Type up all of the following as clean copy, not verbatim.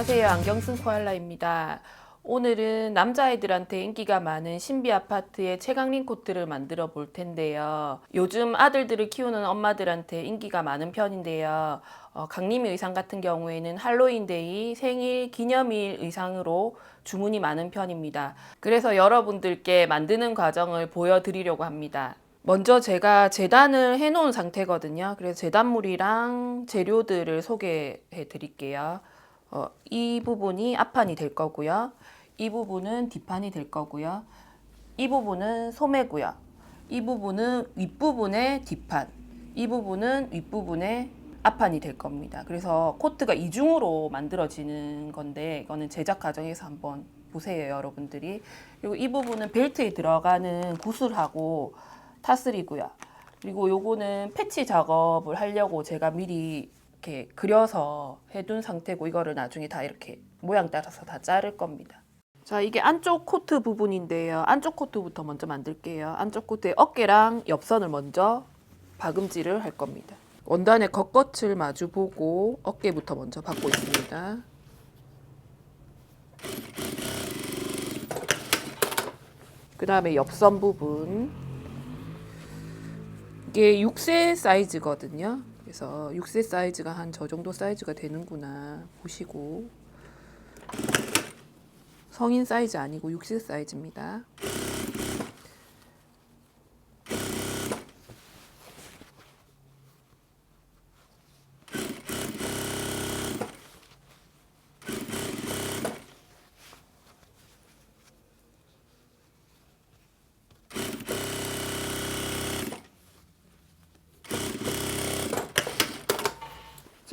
안녕하세요. 안경쓴 코알라입니다. 오늘은 남자아이들한테 인기가 많은 신비 아파트의 채광림 코트를 만들어 볼 텐데요. 요즘 아들들을 키우는 엄마들한테 인기가 많은 편인데요. 강림이 의상 같은 경우에는 할로윈데이, 생일, 기념일 의상으로 주문이 많은 편입니다. 그래서 여러분들께 만드는 과정을 보여드리려고 합니다. 먼저 제가 재단을 해놓은 상태거든요. 그래서 재단물이랑 재료들을 소개해 드릴게요. 이 부분이 앞판이 될 거고요. 이 부분은 뒷판이 될 거고요. 이 부분은 소매고요. 이 부분은 윗부분의 뒷판. 이 부분은 윗부분의 앞판이 될 겁니다. 그래서 코트가 이중으로 만들어지는 건데 이거는 제작 과정에서 한번 보세요, 여러분들이. 그리고 이 부분은 벨트에 들어가는 구슬하고 타슬이고요. 그리고 요거는 패치 작업을 하려고 제가 미리 이렇게 그려서 해둔 상태고 이거를 나중에 다 이렇게 모양 따라서 다 자를 겁니다. 자, 이게 안쪽 코트 부분인데요. 안쪽 코트부터 먼저 만들게요. 안쪽 코트의 어깨랑 옆선을 먼저 박음질을 할 겁니다. 원단의 겉겉을 마주 보고 어깨부터 먼저 박고 있습니다. 그 다음에 옆선 부분. 이게 6세 사이즈거든요. 그래서 6세 사이즈가 한 저 정도 사이즈가 되는구나 보시고, 성인 사이즈 아니고 6세 사이즈입니다.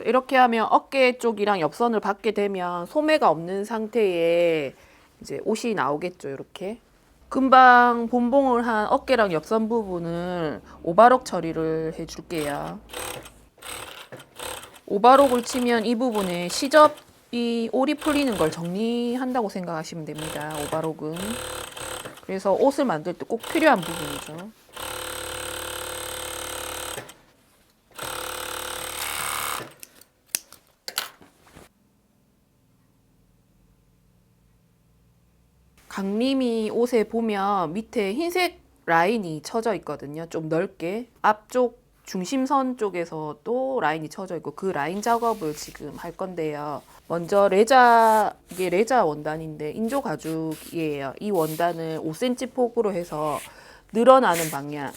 이렇게 하면 어깨 쪽이랑 옆선을 받게 되면 소매가 없는 상태에 이제 옷이 나오겠죠. 이렇게 금방 본봉을 한 어깨랑 옆선 부분을 오바록 처리를 해줄게요. 오바록을 치면 이 부분에 시접이 올이 풀리는 걸 정리한다고 생각하시면 됩니다. 오바록은. 그래서 옷을 만들 때 꼭 필요한 부분이죠. 강림이 옷에 보면 밑에 흰색 라인이 쳐져 있거든요. 좀 넓게. 앞쪽 중심선 쪽에서 또 라인이 쳐져 있고 그 라인 작업을 지금 할 건데요. 먼저 이게 레자 원단인데 인조 가죽이에요. 이 원단을 5cm 폭으로 해서 늘어나는 방향,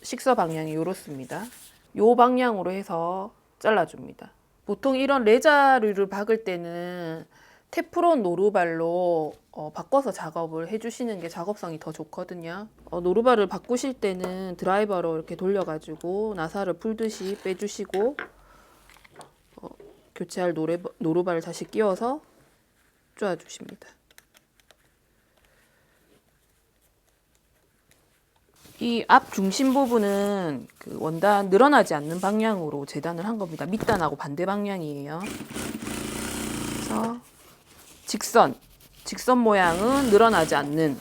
식서 방향이 이렇습니다. 요 방향으로 해서 잘라줍니다. 보통 이런 레자류를 박을 때는 테프론 노루발로 바꿔서 작업을 해주시는 게 작업성이 더 좋거든요. 노루발을 바꾸실 때는 드라이버로 이렇게 돌려가지고 나사를 풀듯이 빼주시고 교체할 노루발을 다시 끼워서 쪼아주십니다. 이 앞 중심 부분은 그 원단 늘어나지 않는 방향으로 재단을 한 겁니다. 밑단하고 반대 방향이에요. 그래서 직선 모양은 늘어나지 않는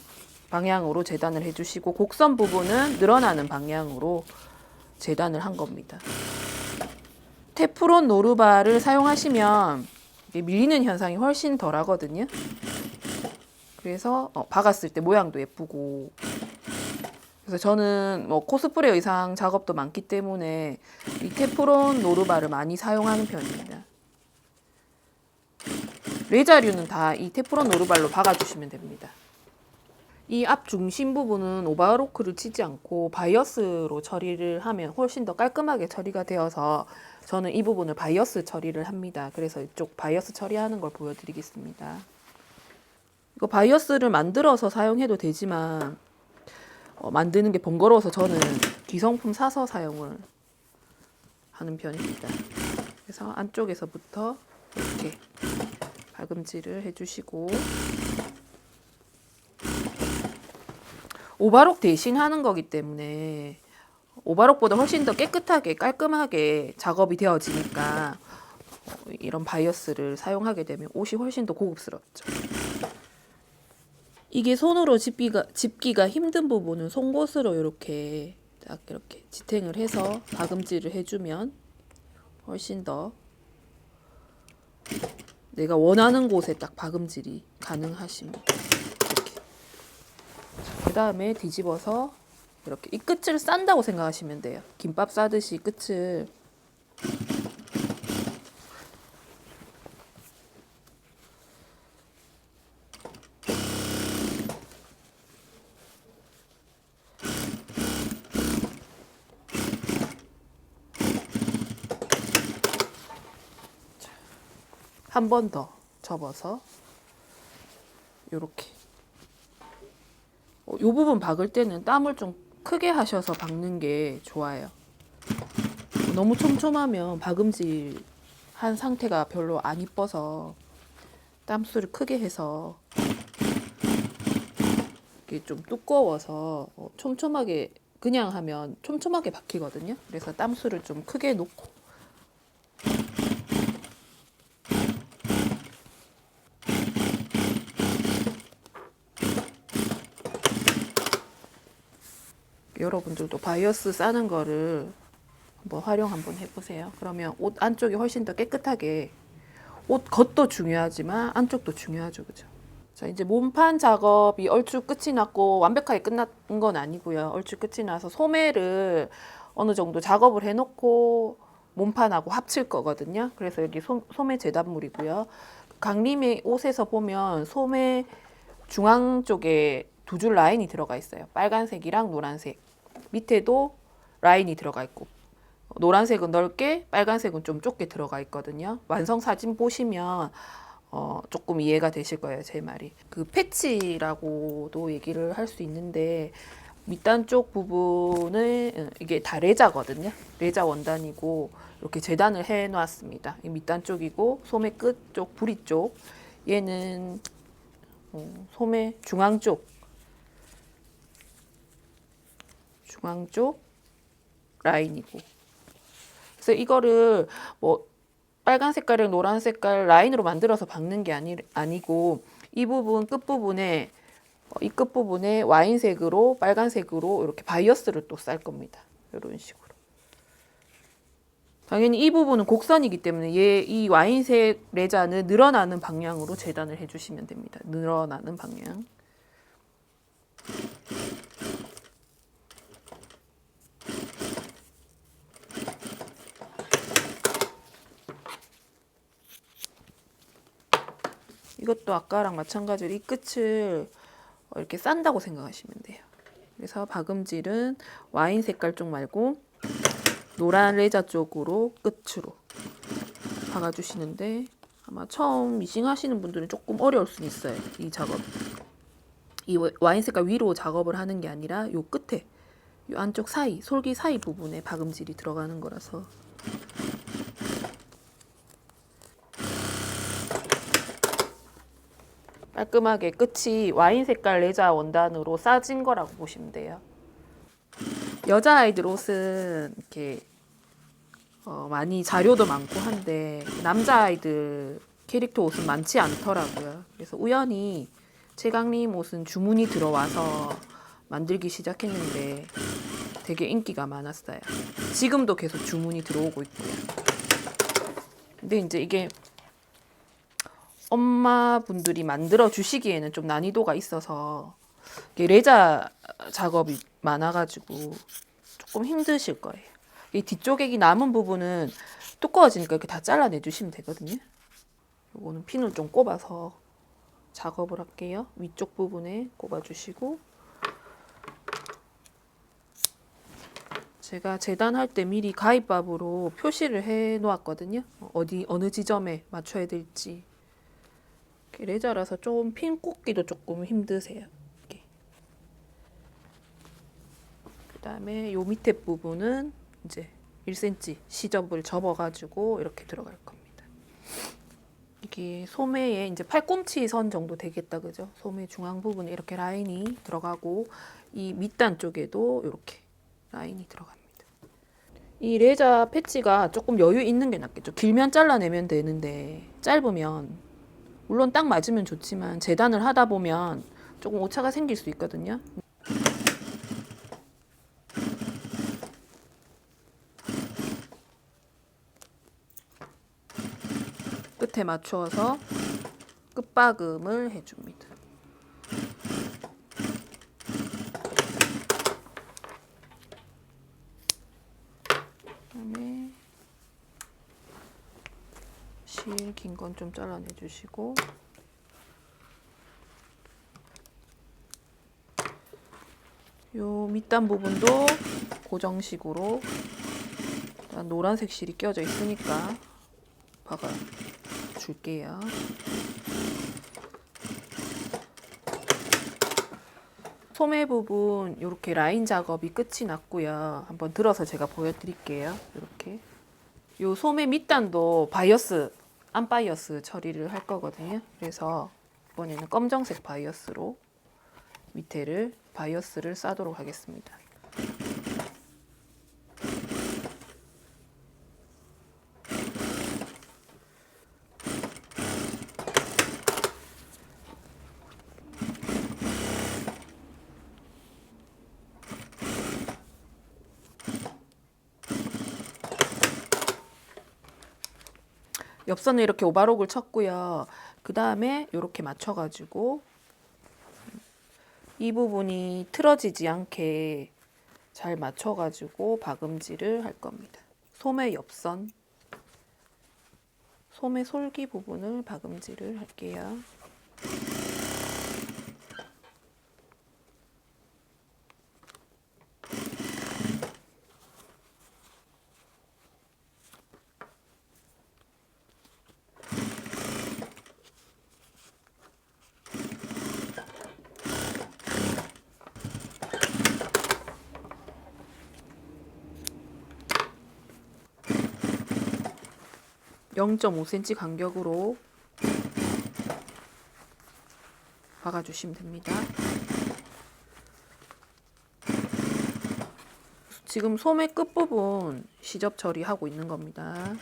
방향으로 재단을 해주시고 곡선 부분은 늘어나는 방향으로 재단을 한 겁니다. 테프론 노루발을 사용하시면 밀리는 현상이 훨씬 덜 하거든요. 그래서 박았을 때 모양도 예쁘고, 그래서 저는 코스프레 의상 작업도 많기 때문에 이 테프론 노루발을 많이 사용하는 편입니다. 레자류는 다 이 테프론 노루발로 박아주시면 됩니다. 이 앞 중심 부분은 오버로크를 치지 않고 바이어스로 처리를 하면 훨씬 더 깔끔하게 처리가 되어서 저는 이 부분을 바이어스 처리를 합니다. 그래서 이쪽 바이어스 처리하는 걸 보여드리겠습니다. 이거 바이어스를 만들어서 사용해도 되지만 만드는 게 번거로워서 저는 기성품 사서 사용을 하는 편입니다. 그래서 안쪽에서부터 이렇게 박음질을 해주시고, 오바록 대신 하는 거기 때문에 오바록보다 훨씬 더 깨끗하게 깔끔하게 작업이 되어지니까 이런 바이어스를 사용하게 되면 옷이 훨씬 더 고급스럽죠. 이게 손으로 집기가 힘든 부분은 송곳으로 이렇게 딱 이렇게 지탱을 해서 박음질을 해주면 훨씬 더 내가 원하는 곳에 딱 박음질이 가능하시면 이렇게. 그 다음에 뒤집어서 이렇게 이 끝을 싼다고 생각하시면 돼요. 김밥 싸듯이 끝을. 한 번 더 접어서 요렇게. 요 부분 박을 때는 땀을 좀 크게 하셔서 박는 게 좋아요. 너무 촘촘하면 박음질 한 상태가 별로 안 이뻐서 땀수를 크게 해서, 이게 좀 두꺼워서 촘촘하게 그냥 하면 촘촘하게 박히거든요. 그래서 땀수를 좀 크게 놓고. 여러분들도 바이어스 싸는 거를 한번 활용 한번 해보세요. 그러면 옷 안쪽이 훨씬 더 깨끗하게, 옷 겉도 중요하지만 안쪽도 중요하죠. 그죠? 자, 이제 몸판 작업이 얼추 끝이 났고 완벽하게 끝난 건 아니고요. 얼추 끝이 나서 소매를 어느 정도 작업을 해놓고 몸판하고 합칠 거거든요. 그래서 여기 소매 재단물이고요. 강림의 옷에서 보면 소매 중앙 쪽에 두 줄 라인이 들어가 있어요. 빨간색이랑 노란색. 밑에도 라인이 들어가 있고, 노란색은 넓게, 빨간색은 좀 좁게 들어가 있거든요. 완성 사진 보시면 조금 이해가 되실 거예요, 제 말이. 그 패치라고도 얘기를 할 수 있는데, 밑단 쪽 부분을, 이게 다 레자거든요. 레자 원단이고 이렇게 재단을 해 놨습니다. 이 밑단 쪽이고 소매 끝 쪽, 부리 쪽, 얘는 소매 중앙 쪽 라인이고. 그래서 이거를 뭐 빨간 색깔이랑 노란 색깔 라인으로 만들어서 박는 게 아니고, 이 부분 끝부분에, 이 끝부분에 와인색으로 빨간색으로 이렇게 바이어스를 또 쌀 겁니다. 이런 식으로. 당연히 이 부분은 곡선이기 때문에 이 와인색 레자는 늘어나는 방향으로 재단을 해주시면 됩니다. 늘어나는 방향. 이것도 아까랑 마찬가지로 이 끝을 이렇게 싼다고 생각하시면 돼요. 그래서 박음질은 와인 색깔 쪽 말고 노란 레자 쪽으로 끝으로 박아주시는데, 아마 처음 미싱 하시는 분들은 조금 어려울 수 있어요. 이 작업. 이 와인 색깔 위로 작업을 하는 게 아니라 요 끝에, 요 안쪽 사이, 솔기 사이 부분에 박음질이 들어가는 거라서. 깔끔하게 끝이 와인 색깔 레자 원단으로 싸진 거라고 보시면 돼요. 여자아이들 옷은 이렇게 많이 자료도 많고 한데 남자아이들 캐릭터 옷은 많지 않더라고요. 그래서 우연히 최강림 옷은 주문이 들어와서 만들기 시작했는데 되게 인기가 많았어요. 지금도 계속 주문이 들어오고 있고요. 근데 이제 이게 엄마분들이 만들어 주시기에는 좀 난이도가 있어서 레자 작업이 많아가지고 조금 힘드실 거예요. 이 뒤쪽에 이 남은 부분은 두꺼워지니까 이렇게 다 잘라내 주시면 되거든요. 요거는 핀을 좀 꼽아서 작업을 할게요. 위쪽 부분에 꼽아주시고, 제가 재단할 때 미리 가위밥으로 표시를 해 놓았거든요. 어느 지점에 맞춰야 될지. 레자라서 좀 핀 꽂기도 조금 힘드세요. 이렇게. 그다음에 요 밑에 부분은 이제 1cm 시접을 접어가지고 이렇게 들어갈 겁니다. 이게 소매에 이제 팔꿈치 선 정도 되겠다, 그죠? 소매 중앙 부분에 이렇게 라인이 들어가고, 이 밑단 쪽에도 이렇게 라인이 들어갑니다. 이 레자 패치가 조금 여유 있는 게 낫겠죠. 길면 잘라내면 되는데 짧으면, 물론 딱 맞으면 좋지만 재단을 하다 보면 조금 오차가 생길 수 있거든요. 끝에 맞춰서 끝박음을 해줍니다. 그다음에 실 긴 건 좀 잘라내 주시고 요 밑단 부분도 고정식으로 노란색 실이 껴져 있으니까 박아 줄게요. 소매 부분 이렇게 라인 작업이 끝이 났고요. 한번 들어서 제가 보여드릴게요. 이렇게 요 소매 밑단도 바이어스, 안바이어스 처리를 할 거거든요. 그래서 이번에는 검정색 바이어스로 밑에를 바이어스를 싸도록 하겠습니다. 옆선을 이렇게 오바록을 쳤고요. 그 다음에 이렇게 맞춰가지고 이 부분이 틀어지지 않게 잘 맞춰가지고 박음질을 할 겁니다. 소매 옆선, 소매 솔기 부분을 박음질을 할게요. (0.5cm) 간격으로 박아주시면 됩니다. 지금 소매 끝부분 시접 처리하고 있는 겁니다.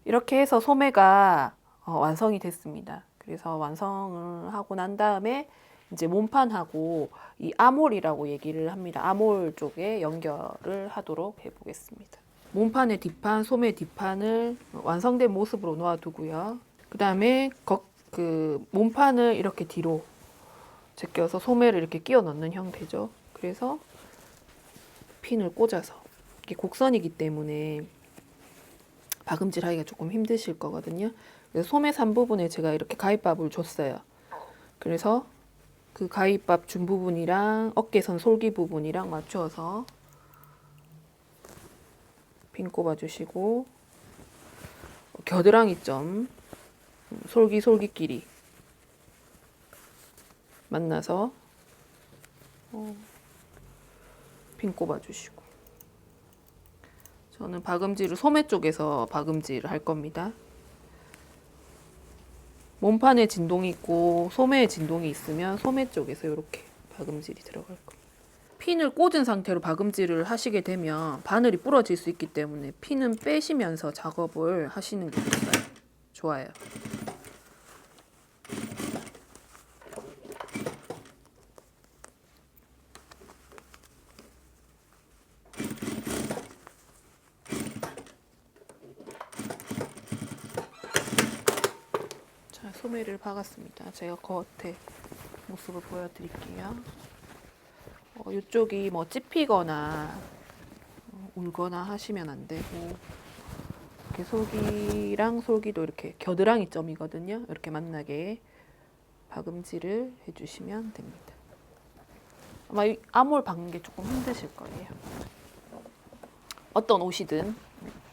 이렇게 해서 소매가 완성이 됐습니다. 그래서 완성을 하고 난 다음에 이제 몸판하고 이 아몰이라고 얘기를 합니다. 아몰 쪽에 연결을 하도록 해보겠습니다. 몸판의 뒷판, 소매 뒷판을 완성된 모습으로 놓아두고요. 그 다음에 그 몸판을 이렇게 뒤로 제껴서 소매를 이렇게 끼워 넣는 형태죠. 그래서 핀을 꽂아서 이게 곡선이기 때문에 박음질 하기가 조금 힘드실 거거든요. 그래서 소매 산 부분에 제가 이렇게 가위밥을 줬어요. 그래서 그 가위밥 준 부분이랑 어깨선 솔기 부분이랑 맞춰서 핀 꼽아주시고 겨드랑이 점 솔기끼리 만나서 핀 꼽아주시고 저는 박음질을 소매 쪽에서 박음질을 할 겁니다. 몸판에 진동이 있고 소매에 진동이 있으면 소매 쪽에서 이렇게 박음질이 들어갈 겁니다. 핀을 꽂은 상태로 박음질을 하시게 되면 바늘이 부러질 수 있기 때문에 핀은 빼시면서 작업을 하시는 게 좋아요. 자, 소매를 박았습니다. 제가 겉에 모습을 보여드릴게요. 이쪽이 뭐 찝히거나 울거나 하시면 안 되고 이렇게 솔기랑 솔기도 이렇게 겨드랑이 점이거든요. 이렇게 만나게 박음질을 해주시면 됩니다. 아마 이 아몰 박는 게 조금 힘드실 거예요. 어떤 옷이든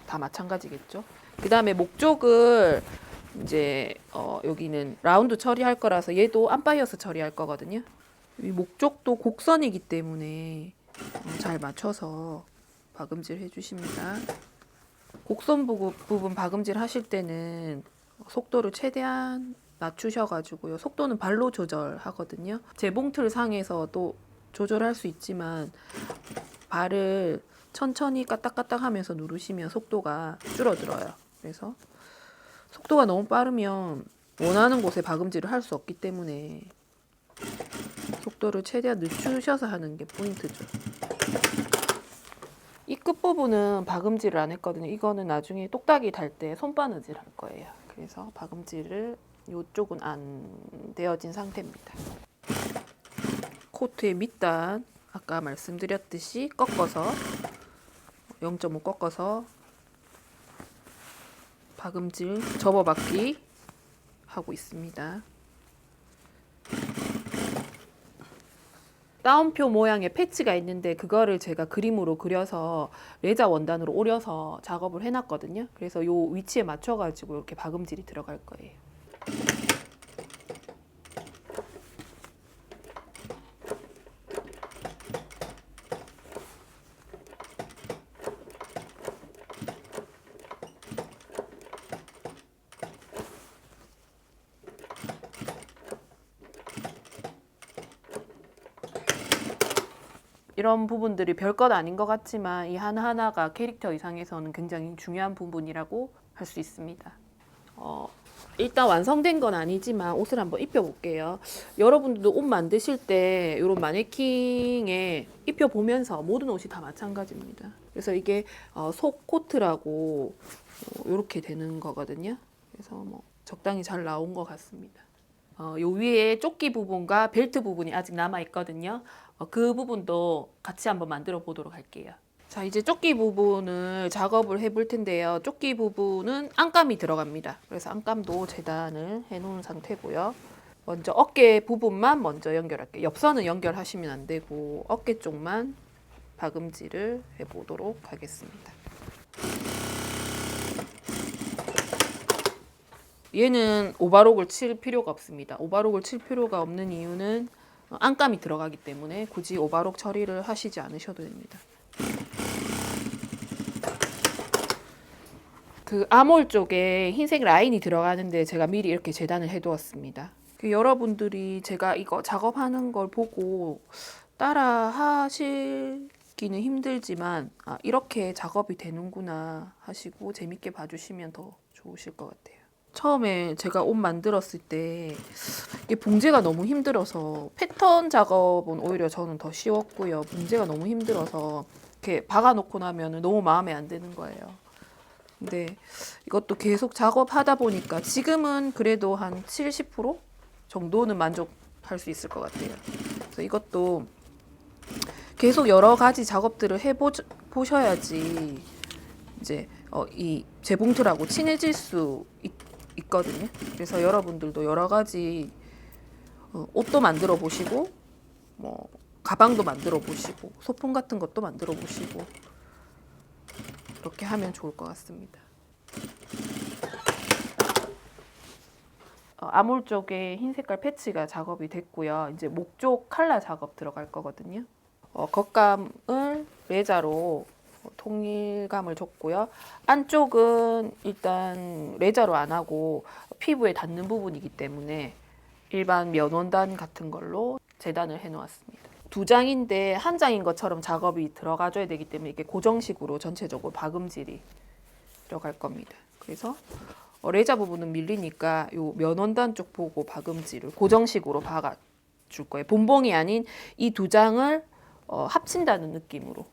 다 마찬가지겠죠. 그 다음에 목 쪽을 이제 여기는 라운드 처리할 거라서 얘도 안바이어스 처리할 거거든요. 이 목 쪽도 곡선이기 때문에 잘 맞춰서 박음질 해주십니다. 곡선 부분 박음질 하실 때는 속도를 최대한 낮추셔가지고요. 속도는 발로 조절하거든요. 재봉틀 상에서도 조절할 수 있지만 발을 천천히 까딱까딱 하면서 누르시면 속도가 줄어들어요. 그래서 속도가 너무 빠르면 원하는 곳에 박음질을 할 수 없기 때문에 속도를 최대한 늦추셔서 하는 게 포인트죠. 이 끝부분은 박음질을 안 했거든요. 이거는 나중에 똑딱이 달 때 손바느질 할 거예요. 그래서 박음질을 이쪽은 안 되어진 상태입니다. 코트의 밑단 아까 말씀드렸듯이 꺾어서 0.5 꺾어서 박음질 접어받기 하고 있습니다. 따옴표 모양의 패치가 있는데 그거를 제가 그림으로 그려서 레자 원단으로 오려서 작업을 해놨거든요. 그래서 요 위치에 맞춰가지고 이렇게 박음질이 들어갈 거예요. 이런 부분들이 별것 아닌 것 같지만 이 하나하나가 캐릭터 의상에서는 굉장히 중요한 부분이라고 할 수 있습니다. 일단 완성된 건 아니지만 옷을 한번 입혀볼게요. 여러분들도 옷 만드실 때 이런 마네킹에 입혀보면서 모든 옷이 다 마찬가지입니다. 그래서 이게 속 코트라고 이렇게 되는 거거든요. 그래서 뭐 적당히 잘 나온 것 같습니다. 요 위에 조끼 부분과 벨트 부분이 아직 남아 있거든요. 그 부분도 같이 한번 만들어 보도록 할게요. 자, 이제 조끼 부분을 작업을 해볼 텐데요. 조끼 부분은 안감이 들어갑니다. 그래서 안감도 재단을 해 놓은 상태고요. 먼저 어깨 부분만 먼저 연결할게요. 옆선은 연결하시면 안 되고 어깨 쪽만 박음질을 해보도록 하겠습니다. 얘는 오바록을 칠 필요가 없습니다. 오바록을 칠 필요가 없는 이유는 안감이 들어가기 때문에 굳이 오바록 처리를 하시지 않으셔도 됩니다. 그 아몰 쪽에 흰색 라인이 들어가는데 제가 미리 이렇게 재단을 해두었습니다. 여러분들이 제가 이거 작업하는 걸 보고 따라 하시기는 힘들지만 이렇게 작업이 되는구나 하시고 재밌게 봐주시면 더 좋으실 것 같아요. 처음에 제가 옷 만들었을 때 이게 봉제가 너무 힘들어서 패턴 작업은 오히려 저는 더 쉬웠고요. 봉제가 너무 힘들어서 이렇게 박아놓고 나면 너무 마음에 안 드는 거예요. 근데 이것도 계속 작업하다 보니까 지금은 그래도 한 70% 정도는 만족할 수 있을 것 같아요. 그래서 이것도 계속 여러 가지 작업들을 해보셔야지 이제 이 재봉틀하고 친해질 수 있거든요. 그래서 여러분들도 여러 가지 옷도 만들어 보시고 뭐 가방도 만들어 보시고 소품 같은 것도 만들어 보시고 이렇게 하면 좋을 것 같습니다. 아몰 쪽에 흰 색깔 패치가 작업이 됐고요. 이제 목 쪽 칼라 작업 들어갈 거거든요. 겉감을 레자로 통일감을 줬고요. 안쪽은 일단 레자로 안 하고 피부에 닿는 부분이기 때문에 일반 면원단 같은 걸로 재단을 해 놓았습니다. 두 장인데 한 장인 것처럼 작업이 들어가줘야 되기 때문에 이게 고정식으로 전체적으로 박음질이 들어갈 겁니다. 그래서 레자 부분은 밀리니까 요 면원단 쪽 보고 박음질을 고정식으로 박아줄 거예요. 본봉이 아닌 이 두 장을 합친다는 느낌으로.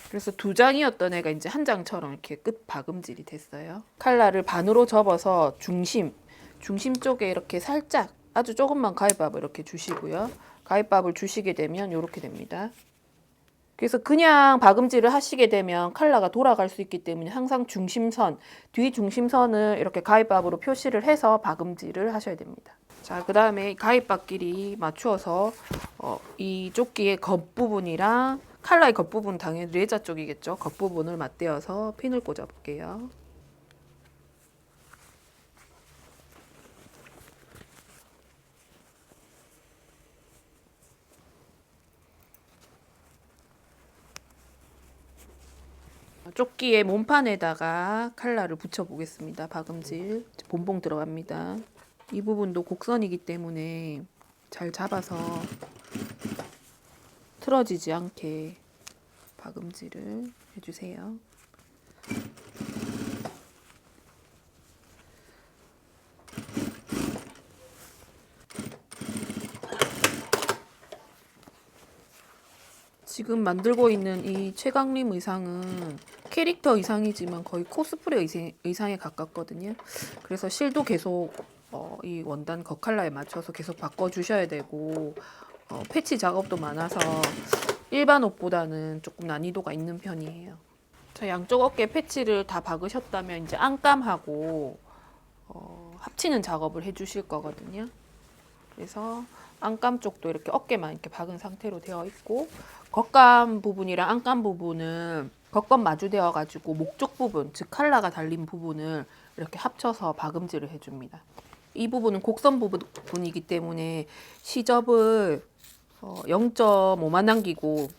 그래서 두 장이었던 애가 이제 한 장처럼 이렇게 끝 박음질이 됐어요. 칼라를 반으로 접어서 중심 쪽에 이렇게 살짝 아주 조금만 가위밥을 이렇게 주시고요. 가위밥을 주시게 되면 이렇게 됩니다. 그래서 그냥 박음질을 하시게 되면 칼라가 돌아갈 수 있기 때문에 항상 중심선, 뒤 중심선을 이렇게 가위밥으로 표시를 해서 박음질을 하셔야 됩니다. 자, 그 다음에 가위밥끼리 맞추어서 이 조끼의 겉부분이랑 칼라의 겉부분 당연히 레자 쪽이겠죠. 겉부분을 맞대어서 핀을 꽂아 볼게요. 조끼의 몸판에다가 칼라를 붙여 보겠습니다. 박음질 본봉 들어갑니다. 이 부분도 곡선이기 때문에 잘 잡아서 틀어지지 않게 박음질을 해주세요. 지금 만들고 있는 이 최강림 의상은 캐릭터 의상이지만 거의 코스프레 의상에 가깝거든요. 그래서 실도 계속 이 원단 겉칼라에 맞춰서 계속 바꿔주셔야 되고 패치 작업도 많아서 일반 옷보다는 조금 난이도가 있는 편이에요. 자, 양쪽 어깨 패치를 다 박으셨다면 이제 안감하고 합치는 작업을 해주실 거거든요. 그래서 안감 쪽도 이렇게 어깨만 이렇게 박은 상태로 되어 있고 겉감 부분이랑 안감 부분은 겉감 마주되어 가지고 목쪽 부분, 즉 칼라가 달린 부분을 이렇게 합쳐서 박음질을 해줍니다. 이 부분은 곡선 부분이기 때문에 시접을 0.5만 남기고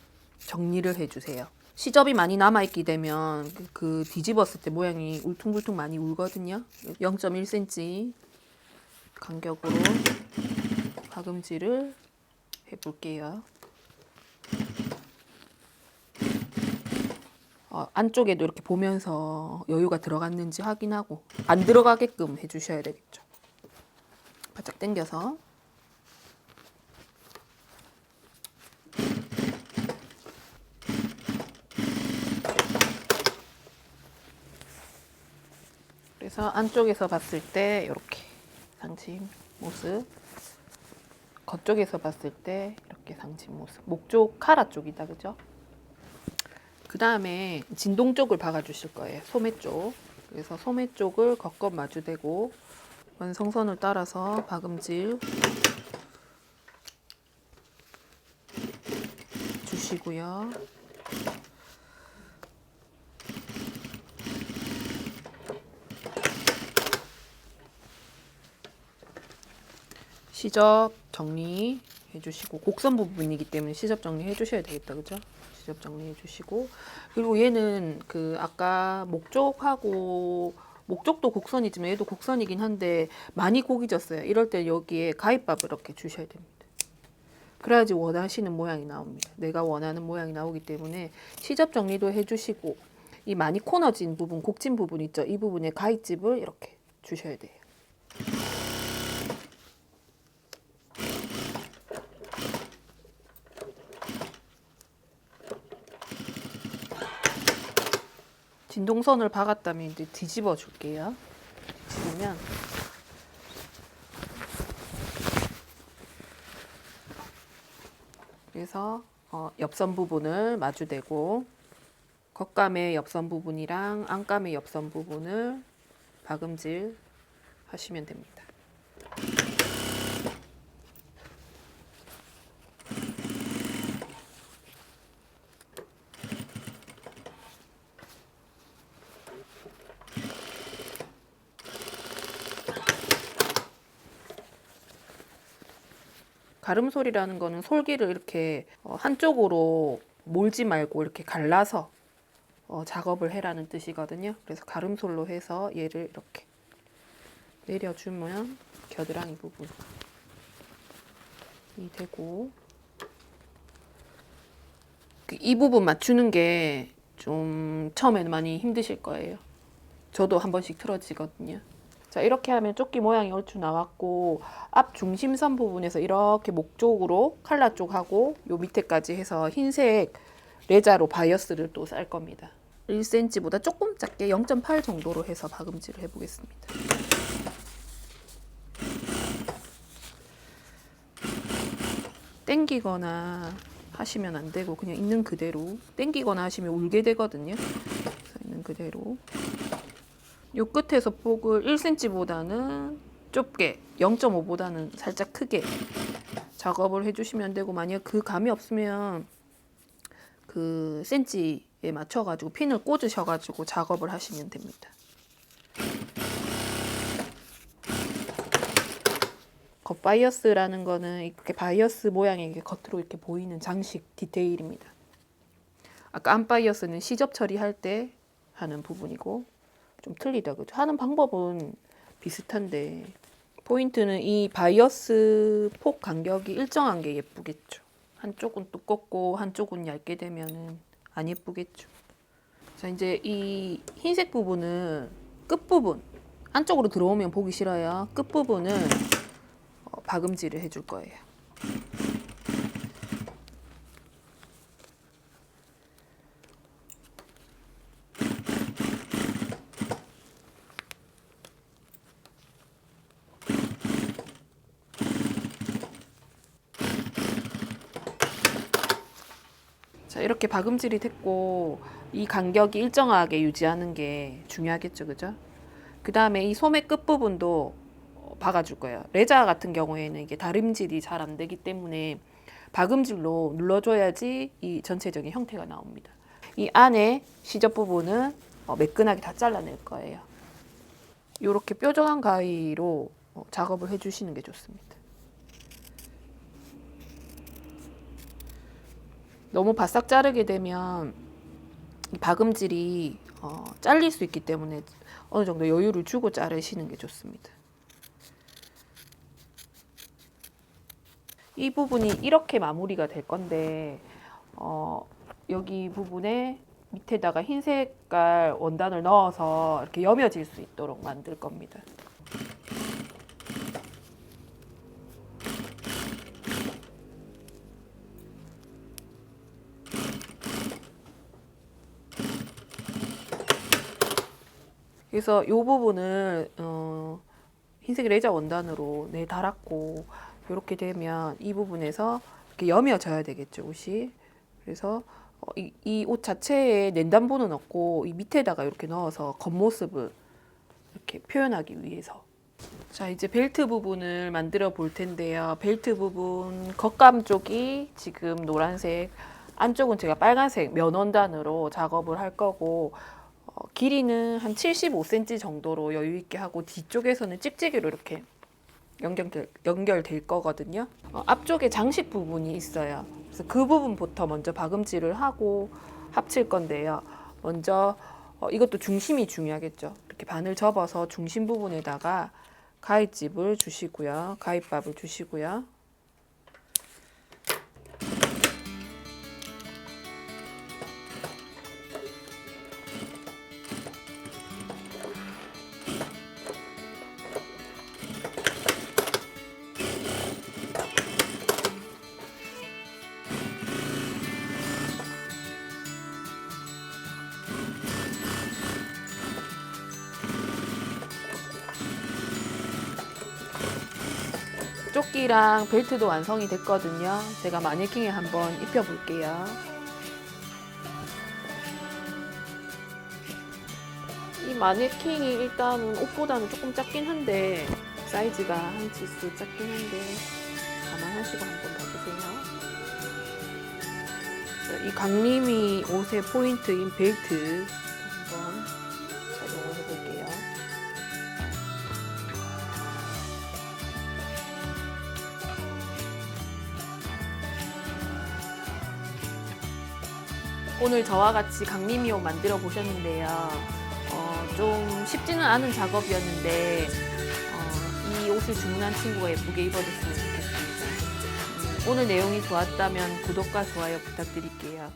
정리를 해주세요. 시접이 많이 남아있게 되면 그 뒤집었을 때 모양이 울퉁불퉁 많이 울거든요. 0.1cm 간격으로 박음질을 해볼게요. 안쪽에도 이렇게 보면서 여유가 들어갔는지 확인하고 안 들어가게끔 해주셔야 되겠죠. 바짝 당겨서 그래서 안쪽에서 봤을 때 이렇게 상심 모습, 겉쪽에서 봤을 때 이렇게 상심 모습, 목쪽 카라 쪽이다, 그죠? 그 다음에 진동 쪽을 박아주실 거예요. 소매 쪽. 그래서 소매 쪽을 겉겉 마주대고 완성선을 따라서 박음질 주시고요. 시접 정리해 주시고 곡선 부분이기 때문에 시접 정리해 주셔야 되겠다, 그죠? 시접 정리해 주시고 그리고 얘는 그 아까 목쪽하고 목쪽도 곡선이지만 얘도 곡선이긴 한데 많이 고기 졌어요. 이럴 때 여기에 가위밥을 이렇게 주셔야 됩니다. 그래야지 원하시는 모양이 나옵니다. 내가 원하는 모양이 나오기 때문에 시접 정리도 해주시고 이 많이 코너진 부분, 곡진 부분 있죠? 이 부분에 가위집을 이렇게 주셔야 돼요. 진동선을 박았다면 이제 뒤집어 줄게요. 뒤집으면 그래서 옆선 부분을 마주대고 겉감의 옆선 부분이랑 안감의 옆선 부분을 박음질 하시면 됩니다. 가름솔이라는 거는 솔기를 이렇게 한쪽으로 몰지 말고 이렇게 갈라서 작업을 해라는 뜻이거든요. 그래서 가름솔로 해서 얘를 이렇게 내려주면 겨드랑이 부분이 되고 이 부분 맞추는 게 좀 처음에는 많이 힘드실 거예요. 저도 한 번씩 틀어지거든요. 자, 이렇게 하면 조끼 모양이 얼추 나왔고 앞 중심선 부분에서 이렇게 목 쪽으로 칼라 쪽하고 요 밑에까지 해서 흰색 레자로 바이어스를 또 쌀 겁니다. 1cm보다 조금 작게 0.8 정도로 해서 박음질을 해보겠습니다. 땡기거나 하시면 안 되고 그냥 있는 그대로 땡기거나 하시면 울게 되거든요. 그래서 있는 그대로 요 끝에서 폭을 1cm보다는 좁게 0.5보다는 살짝 크게 작업을 해주시면 되고 만약 그 감이 없으면 그 센치에 맞춰가지고 핀을 꽂으셔가지고 작업을 하시면 됩니다. 겉바이어스라는 거는 이렇게 바이어스 모양이 이렇게 겉으로 이렇게 보이는 장식 디테일입니다. 아까 안바이어스는 시접 처리할 때 하는 부분이고 좀 틀리다 그죠? 하는 방법은 비슷한데 포인트는 이 바이어스 폭 간격이 일정한 게 예쁘겠죠. 한쪽은 두껍고 한쪽은 얇게 되면은 안 예쁘겠죠. 자, 이제 이 흰색 부분은 끝부분 안쪽으로 들어오면 보기 싫어요. 끝부분은 박음질을 해줄 거예요. 자, 이렇게 박음질이 됐고 이 간격이 일정하게 유지하는 게 중요하겠죠, 그죠? 그 다음에 이 소매 끝부분도 박아줄 거예요. 레자 같은 경우에는 이게 다림질이 잘 안 되기 때문에 박음질로 눌러줘야지 이 전체적인 형태가 나옵니다. 이 안에 시접 부분은 매끈하게 다 잘라낼 거예요. 이렇게 뾰족한 가위로 작업을 해주시는 게 좋습니다. 너무 바싹 자르게 되면 이 박음질이 잘릴 수 있기 때문에 어느 정도 여유를 주고 자르시는 게 좋습니다. 이 부분이 이렇게 마무리가 될 건데 여기 부분에 밑에다가 흰 색깔 원단을 넣어서 이렇게 여며질 수 있도록 만들 겁니다. 그래서 이 부분을 흰색 레자 원단으로 달았고 이렇게 되면 이 부분에서 이렇게 여며져야 되겠죠, 옷이. 그래서 이 옷 자체에 낸단부는 없고 이 밑에다가 이렇게 넣어서 겉모습을 이렇게 표현하기 위해서. 자, 이제 벨트 부분을 만들어 볼 텐데요. 벨트 부분 겉감 쪽이 지금 노란색, 안쪽은 제가 빨간색 면 원단으로 작업을 할 거고 길이는 한 75cm 정도로 여유 있게 하고 뒤쪽에서는 찍찍이로 이렇게 연결될 거거든요. 앞쪽에 장식 부분이 있어요. 그래서 그 부분부터 먼저 박음질을 하고 합칠 건데요. 먼저 이것도 중심이 중요하겠죠. 이렇게 반을 접어서 중심 부분에다가 가위집을 주시고요. 가위밥을 주시고요. 조끼랑 벨트도 완성이 됐거든요. 제가 마네킹에 한번 입혀볼게요. 이 마네킹이 일단은 옷보다는 조금 작긴 한데 사이즈가 한 치수 작긴 한데 감안하시고 한번 봐주세요. 이 강림이 옷의 포인트인 벨트 한번 적용을 해볼게요. 오늘 저와 같이 강림이 옷 만들어 보셨는데요. 좀 쉽지는 않은 작업이었는데 이 옷을 주문한 친구가 예쁘게 입어줬으면 좋겠습니다. 오늘 내용이 좋았다면 구독과 좋아요 부탁드릴게요.